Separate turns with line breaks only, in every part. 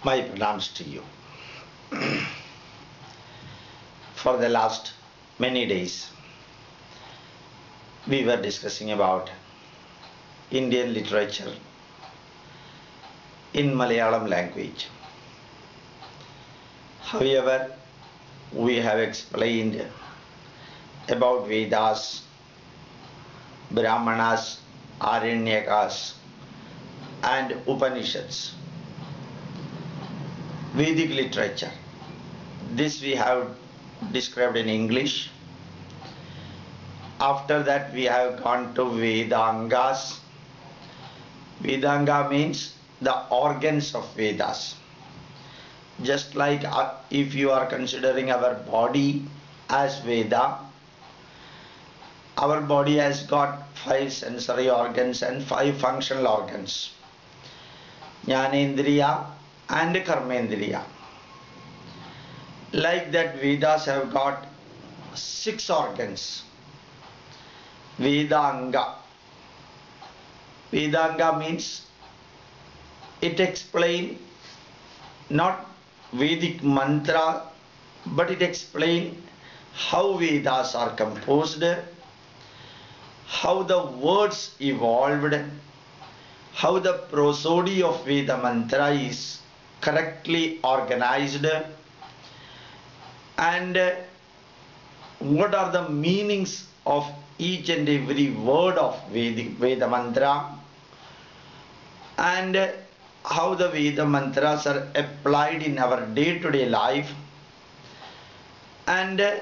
My pranams to you. For the last many days, we were discussing about Indian literature in Malayalam language. However, we have explained about Vedas, Brahmanas, Aranyakas and Upanishads. Vedic literature. This we have described in English. After that we have gone to Vedangas. Vedanga means the organs of Vedas. Just like if you are considering our body as Veda, our body has got 5 sensory organs and 5 functional organs. Jnanendriya and Karmendriya. Like that, Vedas have got 6 organs. Vedanga. Vedanga means it explains not Vedic mantra, but it explains how Vedas are composed, how the words evolved, how the prosody of Veda mantra is correctly organized, and what are the meanings of each and every word of Veda mantra, and how the Veda mantras are applied in our day-to-day life, and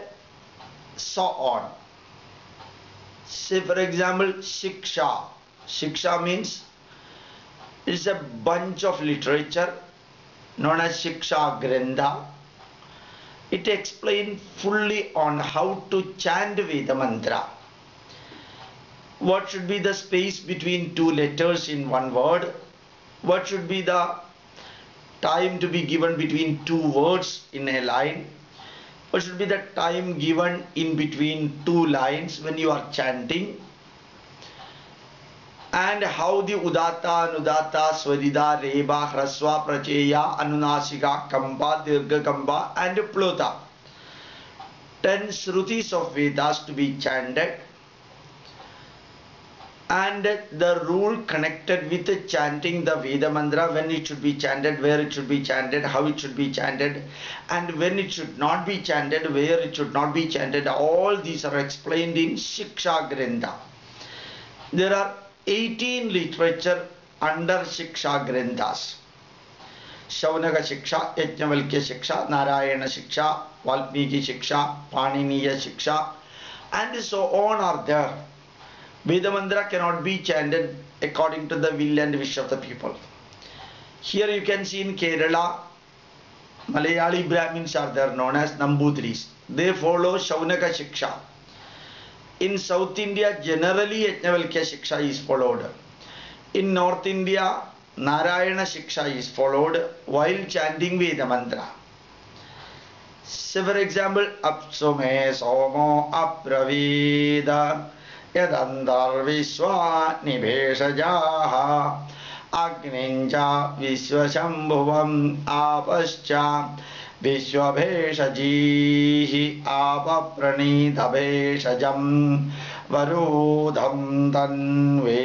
so on. Say for example, Shiksha. Shiksha means it's a bunch of literature known as Shiksha Grantha. It explains fully on how to chant Veda mantra. What should be the space between 2 letters in one word? What should be the time to be given between 2 words in a line? What should be the time given in between 2 lines when you are chanting? And how the Udata, Nudata, Swadida, Reba, Hraswa, Pracheya, Anunasika, Kamba, Dirgha Kamba and Plota. 10 Shrutis of Vedas to be chanted. And the rule connected with chanting the Veda mantra, when it should be chanted, where it should be chanted, how it should be chanted, and when it should not be chanted, where it should not be chanted. All these are explained in Shiksha Grantha. There are 18 literature under Shiksha Granthas. Shaunaka Shiksha, Yajnavalkya Shiksha, Narayana Shiksha, Valmiki Shiksha, Paniniya Shiksha, and so on are there. Veda mantra cannot be chanted according to the will and wish of the people. Here you can see in Kerala, Malayali Brahmins are there, known as Nambutris. They follow Shaunaka Shiksha. In South India, generally Yajnavalkya Shiksha is followed. In North India, Narayana Shiksha is followed while chanting Veda mantra. Say for example, Apsume Somo Apraveda Yadandar Vishwa Nibeshajaha Agninja Vishwashambhuvam Apascha Vishwabheshajihi Apapranidabheshajam Varudham Tanve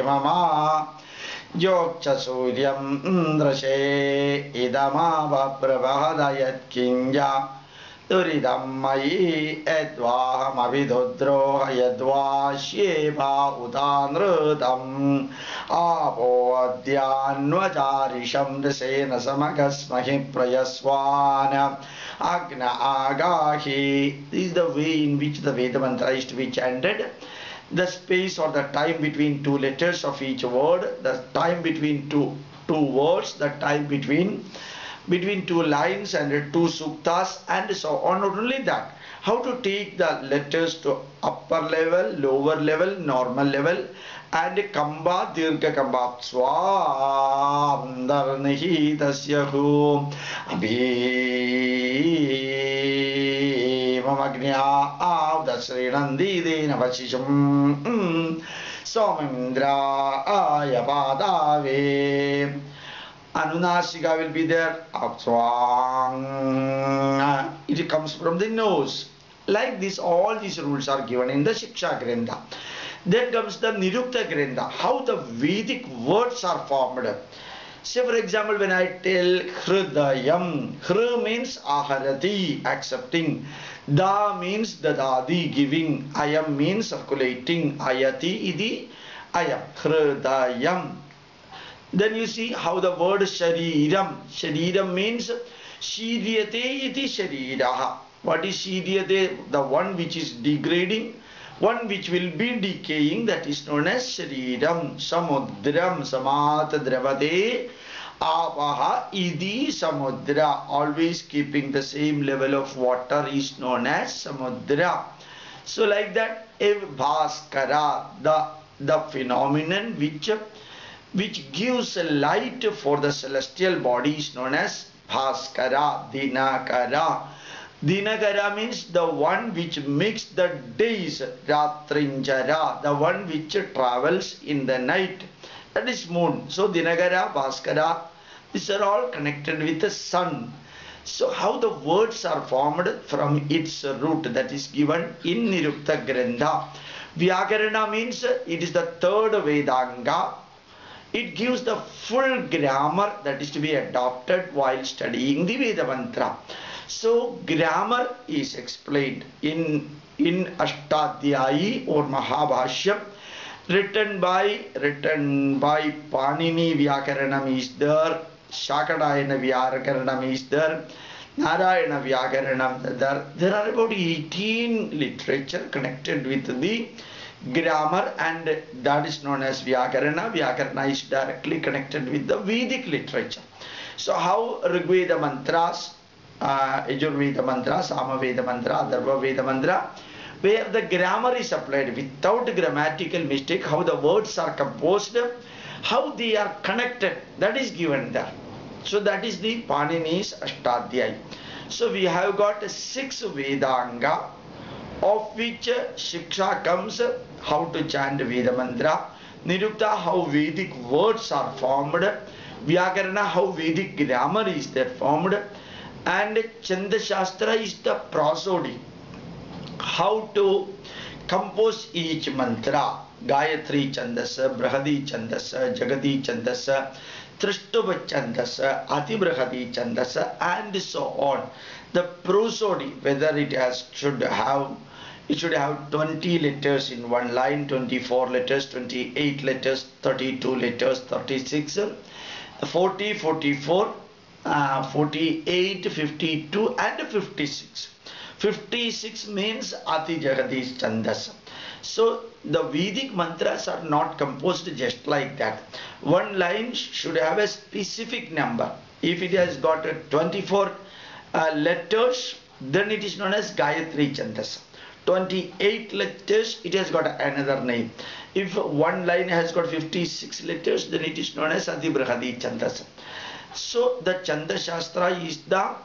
Mama Jokcha Suryam Indrashe Idamava Prabhadayat Kinja Duridam Mayi Edvaham Avidudro Yadva Sheva Udanrutam Apo Adyanvajarisham Desena Samagasmahi Prayaswana Agna Agahi. This is the way in which the Veda mantra is to be chanted. The space or the time between 2 letters of each word, the time between two words, the time between 2 lines and 2 suktas and so on. Not only that, how to take the letters to upper level, lower level, normal level, and Kamba, Dirgha Kamba, Swandarnihi Tasyahu Abhi Mamagnya Avdasri Nandidena Vachisham Somindra Ayapadave. Anunasika will be there. Apswang. It comes from the nose. Like this, all these rules are given in the Shiksha Grantha. Then comes the Nirukta Grantha, how the Vedic words are formed. Say for example, when I tell Hridayam, Hri means Aharati, accepting. Da means Dadadi, giving. Ayam means circulating. Ayati idi Ayam. Hridayam. Then you see how the word Shariram. Shariram means Shiryate iti Shariraha. What is Shiryate? The one which is degrading, one which will be decaying, that is known as Shariram. Samudram Samat Dravade Apaha Idi Samudra. Always keeping the same level of water is known as Samudra. So like that, Bhaskara, the phenomenon which gives light for the celestial body is known as Bhaskara. Dinakara. Dinakara means the one which makes the days. Ratrinjara, the one which travels in the night. That is moon. So Dinakara, Bhaskara, these are all connected with the sun. So how the words are formed from its root, that is given in Nirukta Grantha. Vyakarana means it is the third Vedanga. It gives the full grammar that is to be adopted while studying the Veda Mantra. So grammar is explained in Ashtadhyayi or Mahabhashyam, written by Panini. Vyakaranam is there, Shakadayana Vyakaranam is there, Narayana Vyakaranam there. There are about 18 literature connected with the grammar, and that is known as Vyakarana. Vyakarana is directly connected with the Vedic literature. So how Rigveda mantras, Yajurveda mantra, Samaveda mantra, Atharva Veda mantra, where the grammar is applied without grammatical mistake, how the words are composed, how they are connected, that is given there. So that is the Panini's Ashtadhyayi. So we have got 6 Vedanga, of which Shiksha comes, how to chant Veda mantra, Nirukta, how Vedic words are formed, Vyakarana, how Vedic grammar is there formed, and Chanda Shastra is the prosody, how to compose each mantra. Gayatri Chandasa, Brahadi Chandasa, Jagati Chandasa, Trishtubha Chandasa, Atibrahadi Chandasa, and so on. The prosody, whether it should have 20 letters in one line, 24 letters, 28 letters, 32 letters, 36, 40, 44, 48, 52 and 56. 56 means Ati Jagadish Chandas. So the Vedic mantras are not composed just like that. One line should have a specific number. If it has got 24 letters, then it is known as Gayatri Chandas. 28 letters, it has got another name. If one line has got 56 letters, then it is known as Adibrahadi Chandas. So the Chanda Shastra is the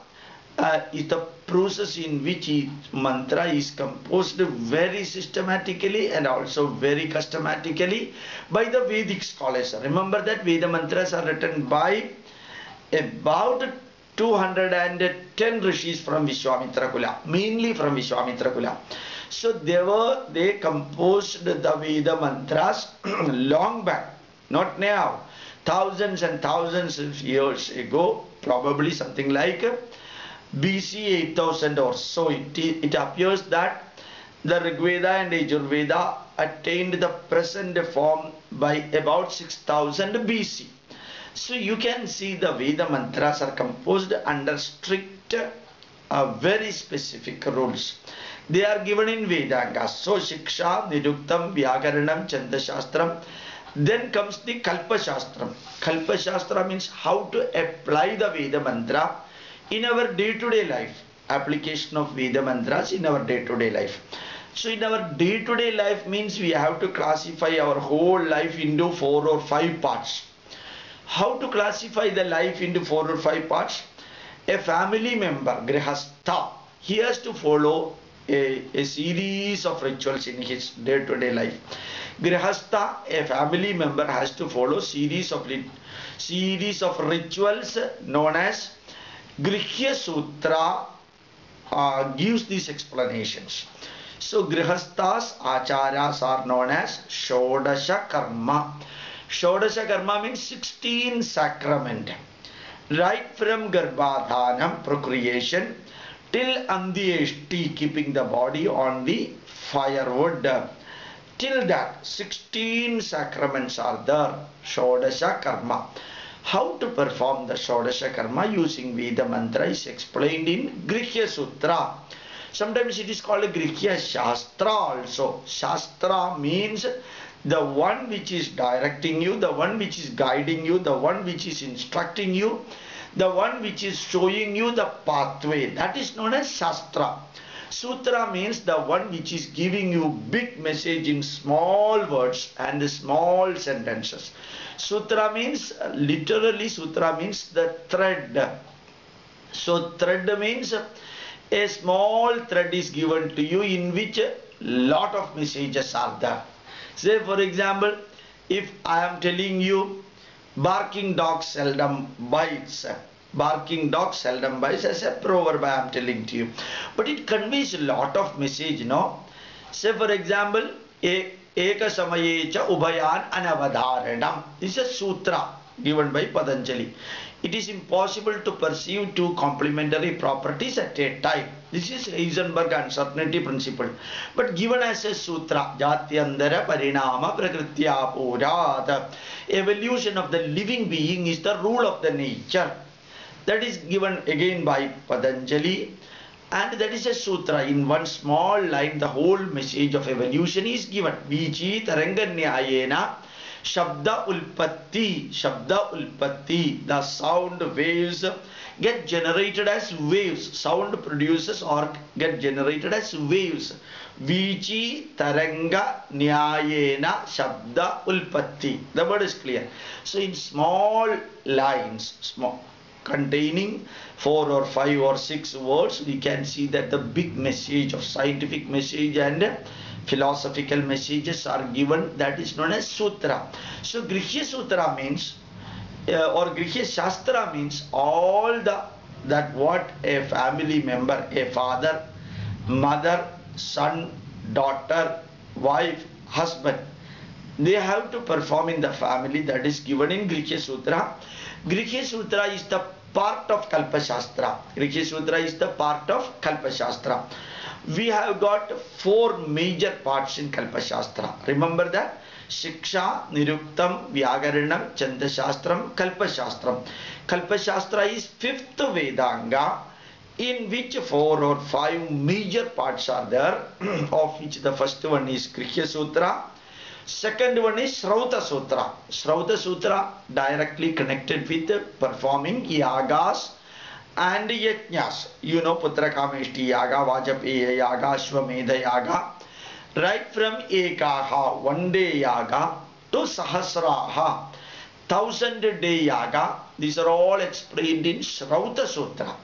process in which each mantra is composed very systematically and also very customically by the Vedic scholars. Remember that Veda mantras are written by about 210 rishis from Vishwamitra Kula, mainly from Vishwamitra Kula. So they composed the Veda mantras long back, not now, thousands and thousands of years ago, probably something like BC 8000 or so. It appears that the Rigveda and Yajurveda attained the present form by about 6000 BC. So you can see the Veda mantras are composed under strict, very specific rules. They are given in Vedanga. So Shiksha, Niruktam, Vyakaranam, Chanda Shastram. Then comes the Kalpashastra. Kalpashastra means how to apply the Veda mantra in our day-to-day life. Application of Veda mantras in our day-to-day life. So in our day-to-day life means we have to classify our whole life into 4 or 5 parts. How to classify the life into 4 or 5 parts? A family member, Grihastha, he has to follow a series of rituals in his day-to-day life. Grihastha, a family member, has to follow series of rituals known as Grihya Sutra. Gives these explanations. So Grihasthas, Acharyas are known as Shodasha Karma. Shodasha Karma means 16 sacrament. Right from Garbhadhanam, procreation, till Andyeshti, keeping the body on the firewood. Till that, 16 sacraments are there. Shodasha Karma. How to perform the Shodasha Karma using Veda mantra is explained in Grihya Sutra. Sometimes it is called a Grihya Shastra also. Shastra means the one which is directing you, the one which is guiding you, the one which is instructing you, the one which is showing you the pathway. That is known as Shastra. Sutra means the one which is giving you big message in small words and small sentences. Sutra means, literally Sutra means the thread. So thread means a small thread is given to you in which a lot of messages are there. Say for example, if I am telling you barking dog seldom bites. Barking dog seldom bites as a proverb I am telling to you. But it conveys a lot of message, no? Say for example, Eka Samayecha Ubhayan Anavadharanam. This is a sutra given by Patanjali. It is impossible to perceive two complementary properties at a time. This is Heisenberg uncertainty principle. But given as a sutra, Jatyandara Parinama Prakritya Pura, the evolution of the living being is the rule of the nature. That is given again by Patanjali, and that is a sutra. In one small line, the whole message of evolution is given. Vichi Taranganyayena Shabda Ulpatti. The sound waves get generated as waves. Sound produces or get generated as waves. Vichi Taranga Nyayena Shabda Ulpatti. The word is clear. So in small lines, containing 4 or 5 or 6 words, we can see that the big message of scientific message and philosophical messages are given. That is known as sutra. So Grihya Sutra means or Grihya Shastra means all that what a family member, a father, mother, son, daughter, wife, husband, they have to perform in the family, that is given in Grihya Sutra. Grihya Sutra is the part of Kalpasootra. Grihya Sutra is the part of Kalpasootra. We have got 4 major parts in Kalpasootra. Remember that? Shiksha, Niruktam, Vyagaranam, Chandashastram, Kalpashastram. Kalpasootra is 5th Vedanga, in which 4 or 5 major parts are there, of which the first one is Grihya Sutra. Second one is Srauta Sutra. Srauta Sutra directly connected with performing yagas and yajnas. You know, Putra Kameshti Yaga, Vajapeya Yaga, Shvamedha Yaga. Right from Ekaha, 1 day yaga, to Sahasraha, 1000-day yaga. These are all explained in Srauta Sutra.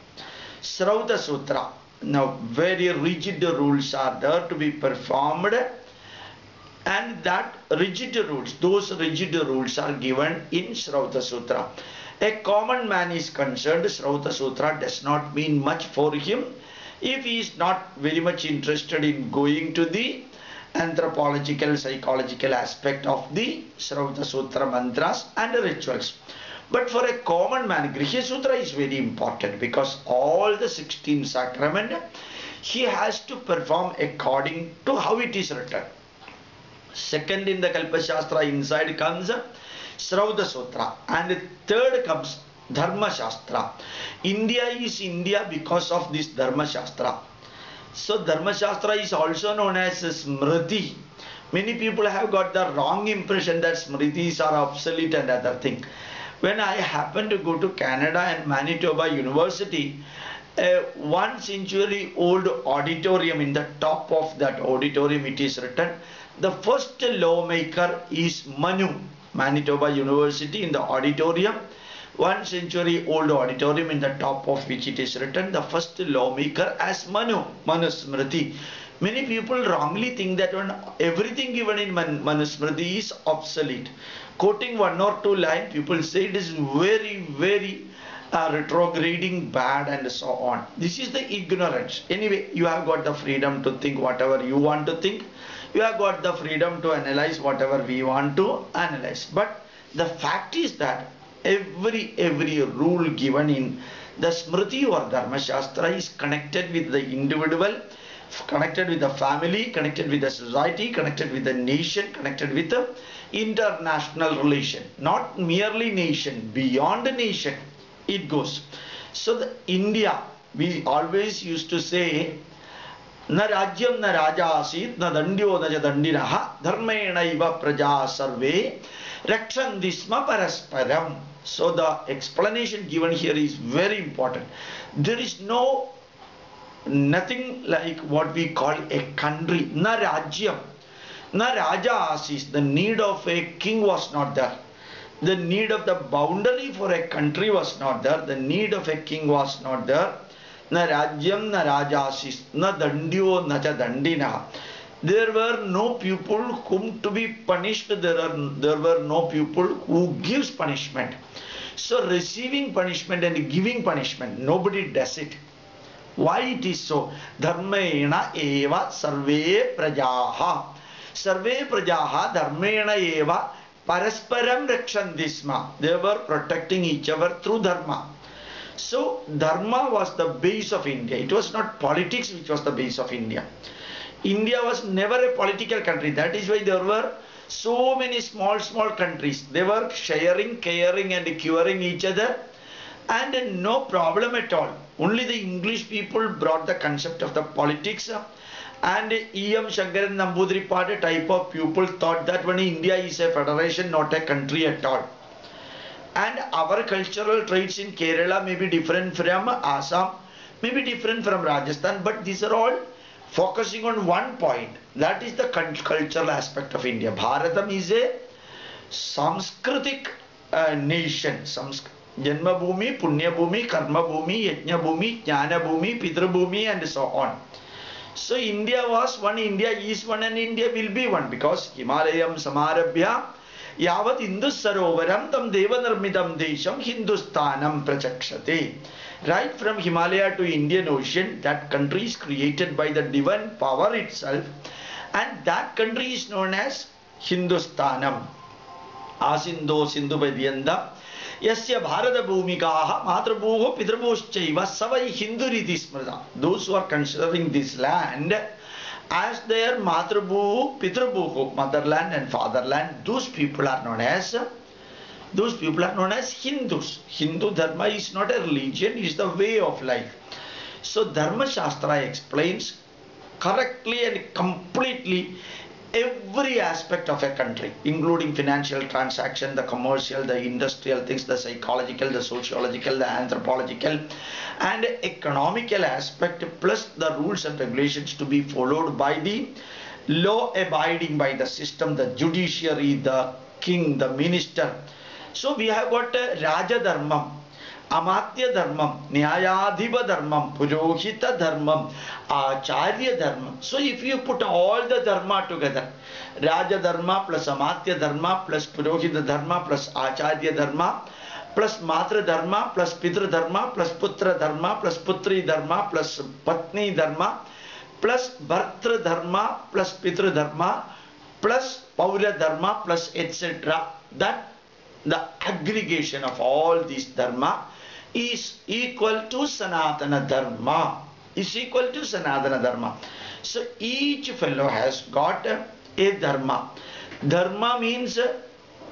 Srauta Sutra. Now, very rigid rules are there to be performed. And that rigid rules, those rigid rules are given in Srauta Sutra. A common man is concerned, Srauta Sutra does not mean much for him if he is not very much interested in going to the anthropological, psychological aspect of the Srauta Sutra mantras and rituals. But for a common man, Grihya Sutra is very important because all the 16 sacrament, he has to perform according to how it is written. Second in the Kalpashastra inside comes Srauta Sutra, and third comes Dharma Shastra. India is India because of this Dharma Shastra. So Dharma Shastra is also known as Smriti. Many people have got the wrong impression that Smritis are obsolete and other thing. When I happened to go to Canada and Manitoba University, a 1 century old auditorium, in the top of that auditorium it is written, the first lawmaker is Manu. Manitoba University, in the auditorium, 1 century old auditorium in the top of which it is written, the first lawmaker as Manusmriti. Many people wrongly think that when everything given in Manusmriti is obsolete. Quoting 1 or 2 lines, people say it is very retrograding, bad, and so on. This is the ignorance. Anyway, you have got the freedom to think whatever you want to think. You have got the freedom to analyze whatever we want to analyze. But the fact is that every rule given in the Smriti or Dharma Shastra is connected with the individual, connected with the family, connected with the society, connected with the nation, connected with the international relation. Not merely nation, beyond the nation it goes. So the India, we always used to say, na rajyam na raja asit na dandyo na dandinaha dharmena iva praja sarve rakshanthisma parasparam. So the explanation given here is very important. There is nothing like what we call a country. Na rajyam, na raja asis. The need of a king was not there. The need of the boundary for a country was not there. The need of a king was not there. Na rajyam na rajasis na dandyo na cha dandina. There were no people whom to be punished. There were no people who gives punishment. So receiving punishment and giving punishment, nobody does it. Why it is so? Dharmena eva sarve prajaha. Sarve prajaha dharmena eva parasparam rakshanthisma. They were protecting each other through dharma. So dharma was the base of India. It was not politics which was the base of India. India was never a political country. That is why there were so many small countries. They were sharing, caring and curing each other, and no problem at all. Only the English people brought the concept of the politics, and E.M. Shankaran Namboodiripad type of people thought that when India is a federation, not a country at all. And our cultural traits in Kerala may be different from Assam, may be different from Rajasthan, but these are all focusing on one point. That is the cultural aspect of India. Bharatam is a Sanskritic nation. Janma Bhumi, Punya Bhumi, Karma Bhumi, Yajna Bhumi, Jnana Bhumi, Pitra Bhumi, and so on. So India was one, India is one, and India will be one, because Himalayam Samarabhya Yavat Indus Sarovaram Tam Devanarmidam Desham Hindusthanam Prachakshate. Right from Himalaya to Indian Ocean, that country is created by the divine power itself, and that country is known as Hindusthanam. Asindo Sindhu Padyanda Yasya Bharata Bhumikaha Matrabhuho Pitrabhushchaiva Savai Hinduriti Smrita. Those who are considering this land as their Matrabhuho, Pitrabhuho, motherland and fatherland, those people are known as Hindus. Hindu Dharma is not a religion, it is the way of life. So Dharma Shastra explains correctly and completely every aspect of a country, including financial transaction, the commercial, the industrial things, the psychological, the sociological, the anthropological and economical aspect, plus the rules and regulations to be followed by the law abiding by the system, the judiciary, the king, the minister. So we have got Raja Dharmam, Amatya Dharmam, Nyayadhipa Dharmam, Purohita Dharmam, Acharya Dharmam. So if you put all the Dharma together, Raja Dharma plus Amatya Dharma plus Purohita Dharma plus Acharya Dharma plus Matra Dharma plus Pitra Dharma plus Putra Dharma plus Putri Dharma plus Patni Dharma plus Bhartra Dharma plus Pitra Dharma plus Paura Dharma plus etc. That the aggregation of all these dharma is equal to Sanatana Dharma. Is equal to Sanatana Dharma. So each fellow has got a dharma. Dharma means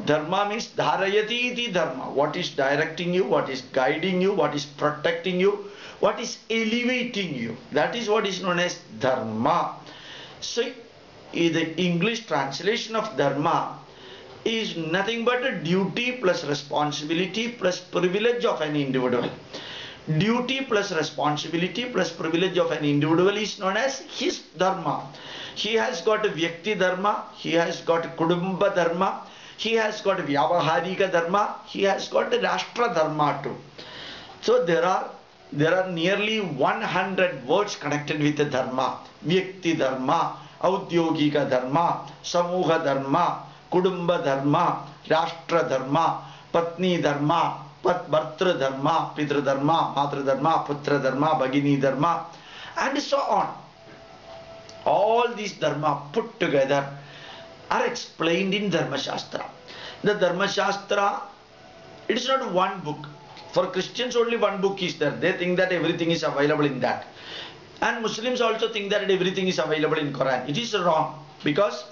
dharayati iti dharma. What is directing you, what is guiding you, what is protecting you, what is elevating you. That is what is known as dharma. So the English translation of dharma is nothing but a duty plus responsibility plus privilege of an individual. Duty plus responsibility plus privilege of an individual is known as his dharma. He has got a Vyakti dharma, he has got Kudumba dharma, he has got Vyavaharika Dharma, he has got the Rashtra Dharma too. So there are nearly 100 words connected with the Dharma. Vyakti Dharma, Audyogika Dharma, Samuha Dharma, Kudumba Dharma, Rashtra Dharma, Patni Dharma, Bhartra Dharma, Pitra Dharma, Matra Dharma, Putra Dharma, Bhagini Dharma, and so on. All these dharma put together are explained in Dharma Shastra. The Dharma Shastra, it is not one book. For Christians only one book is there. They think that everything is available in that. And Muslims also think that everything is available in Quran. It is wrong, because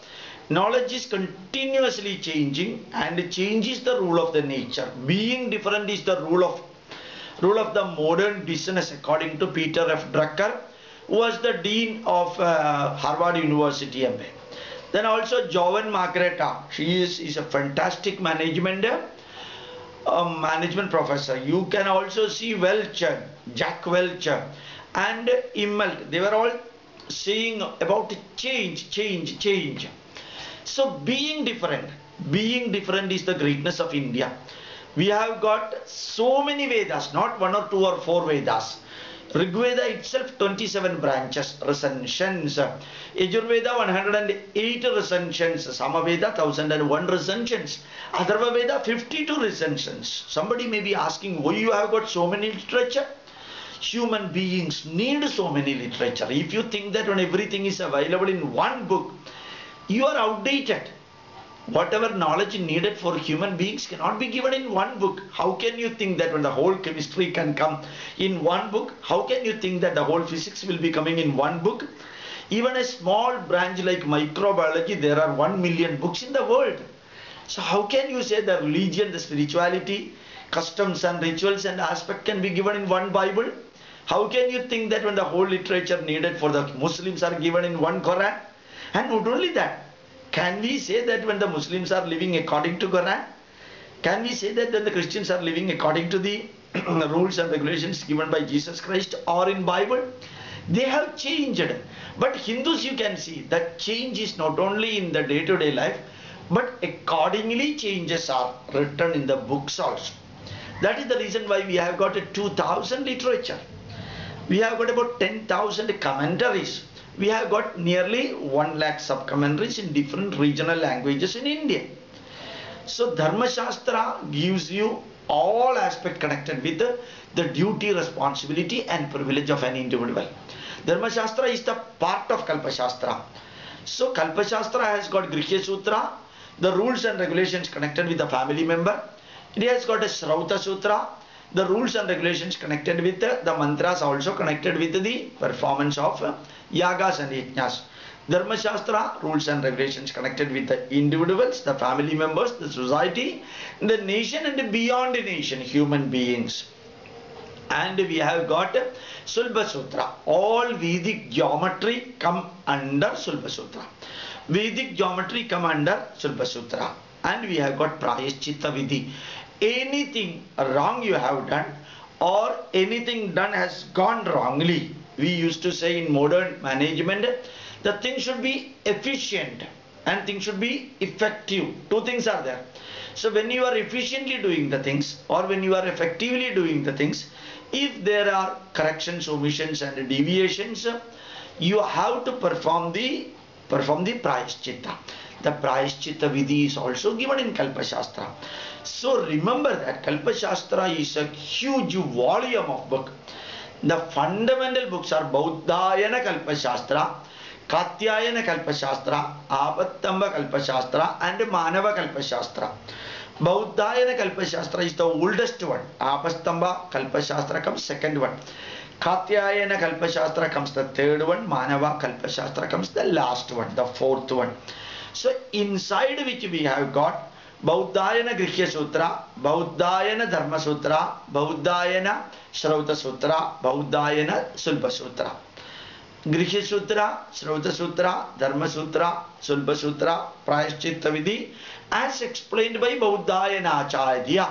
knowledge is continuously changing, and change is the rule of the nature. Being different is the rule of the modern business, according to Peter F. Drucker, who was the dean of Harvard University MA. Then also Joan Margareta, she is a fantastic management professor. You can also see Welch, Jack Welch and Immelt. They were all saying about change. So being different is the greatness of India. We have got so many Vedas, not one or two or four Vedas. Rigveda itself 27 branches, recensions. Yajurveda 108 recensions. Samaveda 1001 recensions. Atharva Veda 52 recensions. Somebody may be asking, why you have got so many literature? Human beings need so many literature. If you think that when everything is available in one book, you are outdated. Whatever knowledge needed for human beings cannot be given in one book. How can you think that when the whole chemistry can come in one book? How can you think that the whole physics will be coming in one book? Even a small branch like microbiology, there are 1 million books in the world. So how can you say the religion, the spirituality, customs and rituals and aspect can be given in one Bible? How can you think that when the whole literature needed for the Muslims are given in one Quran? And not only that, can we say that when the Muslims are living according to Quran? Can we say that when the Christians are living according to the rules and regulations given by Jesus Christ or in Bible? They have changed. But Hindus, you can see that change is not only in the day-to-day life, but accordingly changes are written in the books also. That is the reason why we have got a 2000 literature. We have got about 10,000 commentaries. We have got nearly 1 lakh sub-commentaries in different regional languages in India. So Dharma Shastra gives you all aspects connected with the duty, responsibility and privilege of an individual. Dharma Shastra is the part of Kalpasootra. So Kalpasootra has got Grihya Sutra, the rules and regulations connected with the family member. It has got a Shrauta Sutra, the rules and regulations connected with the mantras, also connected with the performance of yagas and yajnas. Dharma Shastra, rules and regulations connected with the individuals, the family members, the society, the nation and beyond the nation, human beings. And we have got Kalpasootra. All Vedic geometry come under Kalpasootra. Vedic geometry come under Kalpasootra. And we have got Prayaschitta Vidhi. Anything wrong you have done or anything done has gone wrongly. We used to say in modern management, the thing should be efficient and things should be effective. Two things are there. So when you are efficiently doing the things or when you are effectively doing the things, if there are corrections, omissions and deviations, you have to perform the Prayaschitta. The Prayaschitta Vidhi is also given in Kalpashastra. So remember that Kalpashastra is a huge volume of book. The fundamental books are Bauddhayana Kalpashastra, Katyayana Kalpashastra, Apattamba Kalpashastra and Manava Kalpashastra. Bauddhayana Kalpashastra is the oldest one. Apastamba Kalpashastra comes second one. Katyayana Kalpashastra comes the third one. Manava Kalpashastra comes the last one, the fourth one. So inside which we have got Bauddhayana Grihya Sutra, Bauddhayana Dharma Sutra, Bauddhayana Shrauta Sutra, Bauddhayana Kalpasootra. Grihya Sutra, Shrauta Sutra, Dharma Sutra, Kalpasootra, Prayaschitta Vidhi, as explained by Bauddhayana Acharya,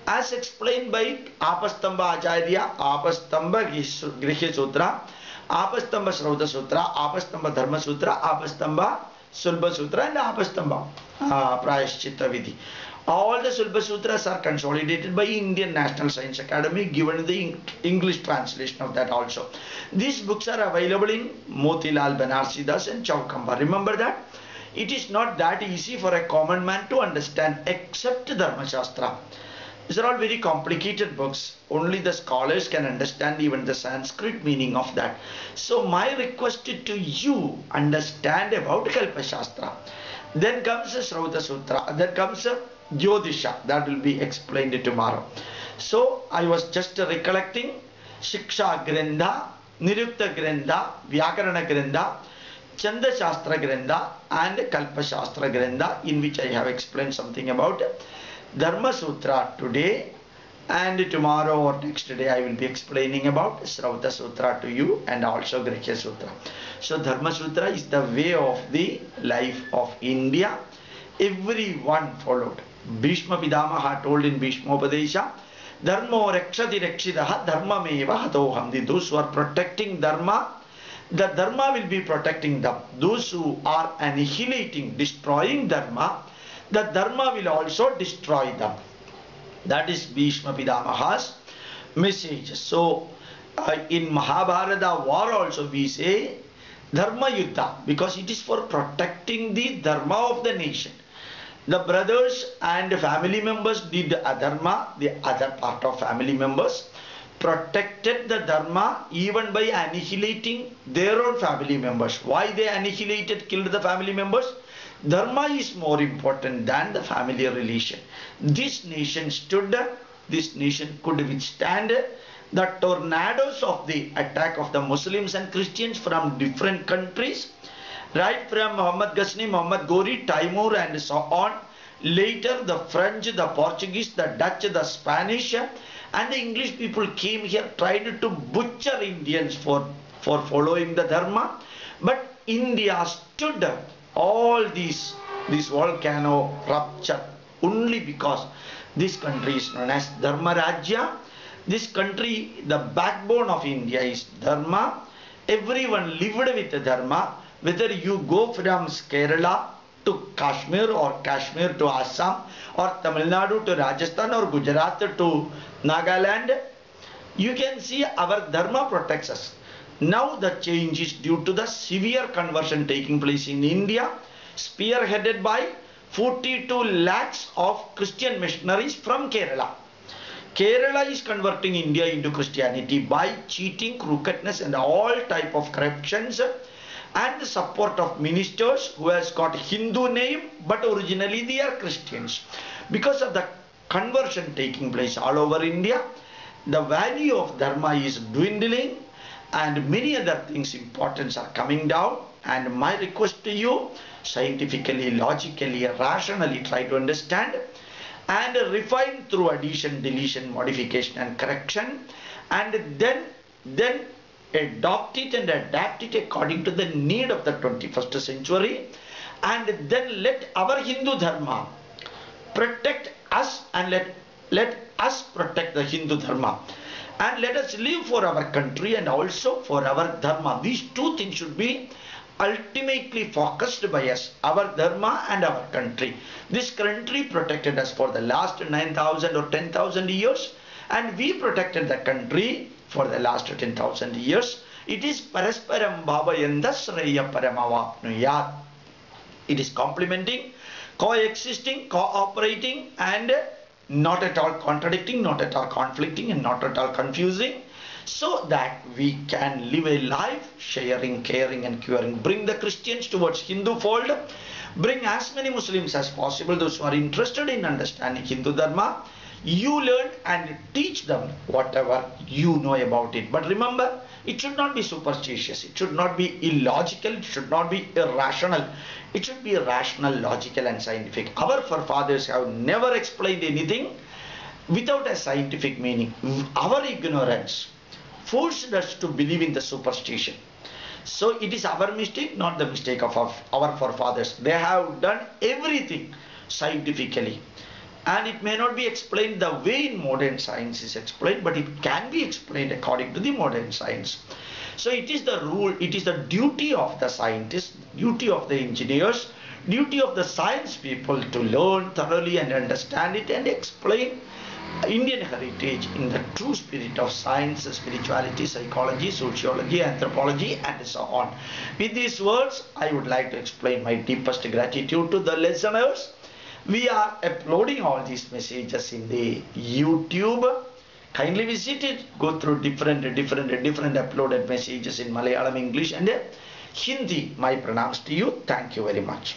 as explained by Apastamba Acharya, Apastamba Grihya Sutra, Apastamba Shrauta Sutra, Apastamba Dharma Sutra, Apastamba Kalpasootra and Apastamba Prayashchitta Vidhi. All the Kalpasutras are consolidated by Indian National Science Academy, given the English translation of that also. These books are available in Motilal Banarsidass and Chaukamba. Remember that? It is not that easy for a common man to understand except Dharma Shastra. These are all very complicated books. Only the scholars can understand even the Sanskrit meaning of that. So my request to you, understand about Kalpashastra. Then comes Srauta Sutra. Then comes Jyotisha. That will be explained tomorrow. So I was just recollecting Shiksha Grandha, Nirukta Grandha, Vyakarana Grandha, Chanda Shastra Grandha and Kalpashastra Grandha, in which I have explained something about Dharma Sutra today, and tomorrow or next day I will be explaining about Srauta Sutra to you and also Grihya Sutra. So Dharma Sutra is the way of the life of India. Everyone followed. Bhishma Pidamaha told in Bhishmopadesha, Dharma Rakshati Rakshidaha Dharma Meva Hatoham. Those who are protecting Dharma, the Dharma will be protecting them. Those who are annihilating, destroying Dharma, the Dharma will also destroy them. That is Bhishma Pidamaha's message. So in Mahabharata war also we say Dharma Yuddha, because it is for protecting the Dharma of the nation. The brothers and family members did adharma, the other part of family members protected the Dharma even by annihilating their own family members. Why they annihilated, killed the family members? Dharma is more important than the family relation. This nation stood, this nation could withstand the tornadoes of the attack of the Muslims and Christians from different countries, right from Muhammad Ghazni, Muhammad Ghori, Timur and so on. Later the French, the Portuguese, the Dutch, the Spanish and the English people came here, tried to butcher Indians for following the Dharma. But India stood all this volcano rupture only because this country is known as Dharma Rajya. This country, the backbone of India is Dharma. Everyone lived with the Dharma. Whether you go from Kerala to Kashmir or Kashmir to Assam or Tamil Nadu to Rajasthan or Gujarat to Nagaland, you can see our Dharma protects us. Now the change is due to the severe conversion taking place in India, spearheaded by 42 lakhs of Christian missionaries from Kerala. Kerala is converting India into Christianity by cheating, crookedness and all type of corruptions, and the support of ministers who has got Hindu name but originally they are Christians. Because of the conversion taking place all over India, the value of Dharma is dwindling and many other things importance are coming down. And my request to you, scientifically, logically, rationally try to understand and refine through addition, deletion, modification and correction, and then adopt it and adapt it according to the need of the 21st century, and then let our Hindu Dharma protect us and let us protect the Hindu Dharma, and let us live for our country and also for our Dharma. These two things should be ultimately focused by us, our Dharma and our country. This country protected us for the last 9,000 or 10,000 years, and we protected the country for the last 10,000 years. It is parasparam bhavayanda sreya paramavapnuyat. It is complementing, coexisting, cooperating and not at all contradicting, not at all conflicting and not at all confusing, so that we can live a life sharing, caring and curing. Bring the Christians towards Hindu fold, bring as many Muslims as possible, those who are interested in understanding Hindu Dharma. You learn and teach them whatever you know about it. But remember, it should not be superstitious, it should not be illogical, it should not be irrational. It should be rational, logical and scientific. Our forefathers have never explained anything without a scientific meaning. Our ignorance forced us to believe in the superstition. So it is our mistake, not the mistake of our forefathers. They have done everything scientifically. And it may not be explained the way in modern science is explained, but it can be explained according to the modern science. So it is the rule, it is the duty of the scientists, duty of the engineers, duty of the science people to learn thoroughly and understand it and explain Indian heritage in the true spirit of science, spirituality, psychology, sociology, anthropology, and so on. With these words, I would like to explain my deepest gratitude to the listeners. We are uploading all these messages in the YouTube. Kindly visit it, go through different uploaded messages in Malayalam, English, and Hindi. My pranams to you. Thank you very much.